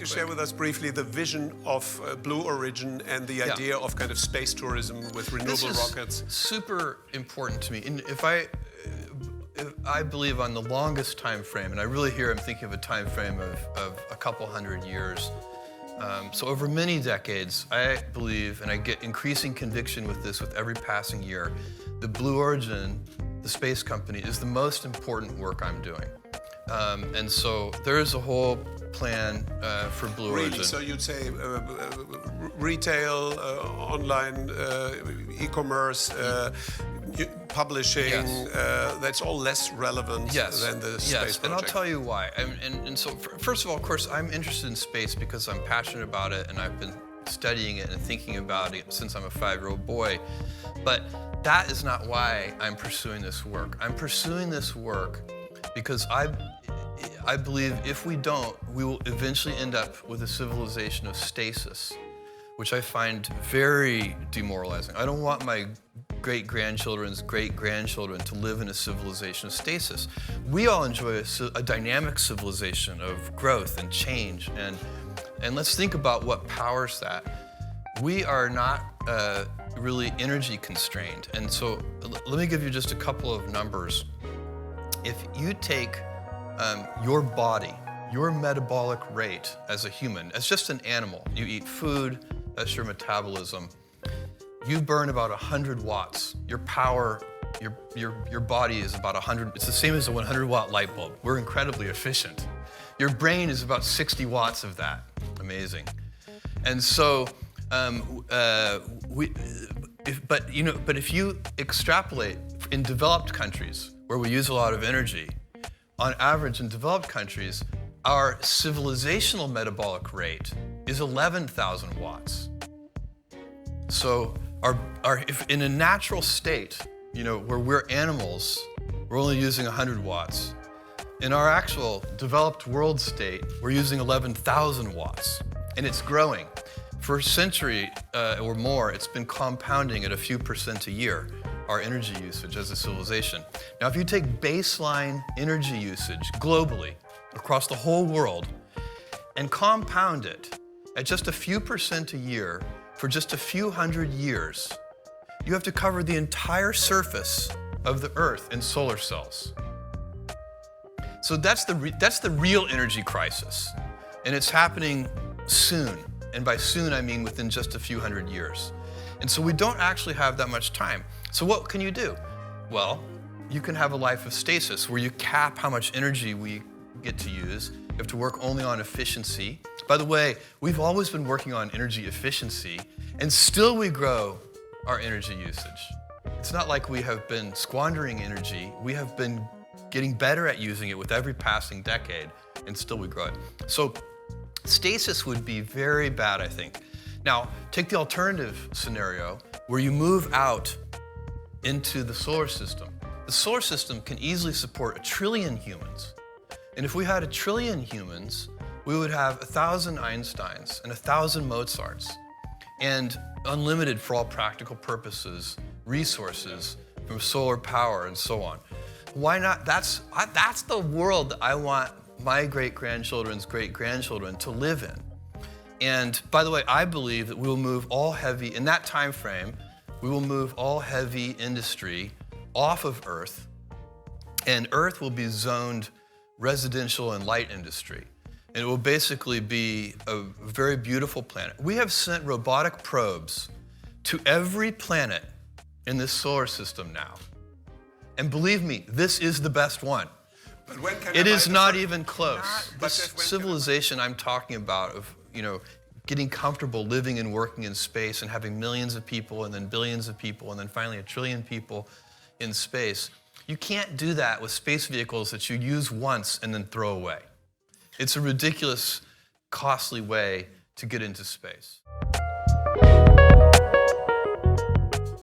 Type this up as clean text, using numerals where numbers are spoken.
to share with us briefly the vision of Blue Origin and the idea of kind of space tourism with renewable rockets? Super important to me. And if I believe on the longest time frame, and I really here I'm thinking of a time frame of a couple hundred years. So over many decades, I believe, and I get increasing conviction with this with every passing year, the Blue Origin, the space company, is the most important work I'm doing. And so there is a whole plan for Blue Origin. So you'd say retail, online, e-commerce, publishing, that's all less relevant than the space project. And I'll tell you why. And so first of all, of course, I'm interested in space because I'm passionate about it and I've been studying it and thinking about it since I'm a 5-year-old boy. But that is not why I'm pursuing this work. I'm pursuing this work because I believe if we don't, we will eventually end up with a civilization of stasis, which I find very demoralizing. I don't want my great-grandchildren's great-grandchildren to live in a civilization of stasis. We all enjoy a dynamic civilization of growth and change, and let's think about what powers that. We are not really energy constrained, and so let me give you just a couple of numbers. If you take your body, your metabolic rate as a human, as just an animal, you eat food, that's your metabolism, you burn about 100 watts. Your power, your body is about 100, it's the same as a 100-watt light bulb. We're incredibly efficient. Your brain is about 60 watts of that. Amazing. And so, but if you extrapolate in developed countries where we use a lot of energy, on average in developed countries, our civilizational metabolic rate is 11,000 watts. So if in a natural state, where we're animals, we're only using 100 watts. In our actual developed world state, we're using 11,000 watts, and it's growing. For a century or more, it's been compounding at a few percent a year, our energy usage as a civilization. Now, if you take baseline energy usage globally, across the whole world, and compound it at just a few percent a year for just a few hundred years, you have to cover the entire surface of the Earth in solar cells. So that's the real energy crisis, and it's happening soon. And by soon, I mean within just a few hundred years. And so we don't actually have that much time. So what can you do? Well, you can have a life of stasis where you cap how much energy we get to use. You have to work only on efficiency. By the way, we've always been working on energy efficiency, and still we grow our energy usage. It's not like we have been squandering energy. We have been getting better at using it with every passing decade, and still we grow it. So stasis would be very bad, I think. Now, take the alternative scenario where you move out into the solar system. The solar system can easily support 1 trillion humans. And if we had 1 trillion humans, we would have 1,000 Einsteins and 1,000 Mozarts, and unlimited, for all practical purposes, resources from solar power and so on. Why not? That's the world that I want my great-grandchildren's great-grandchildren to live in. And by the way, I believe that we will move all heavy, in that time frame, we will move all heavy industry off of Earth, and Earth will be zoned residential and light industry. And it will basically be a very beautiful planet. We have sent robotic probes to every planet in this solar system now. And believe me, this is the best one. But when can it is not even close. This civilization I'm talking about of, getting comfortable living and working in space and having millions of people and then billions of people and then finally 1 trillion people in space, you can't do that with space vehicles that you use once and then throw away. It's a ridiculous, costly way to get into space.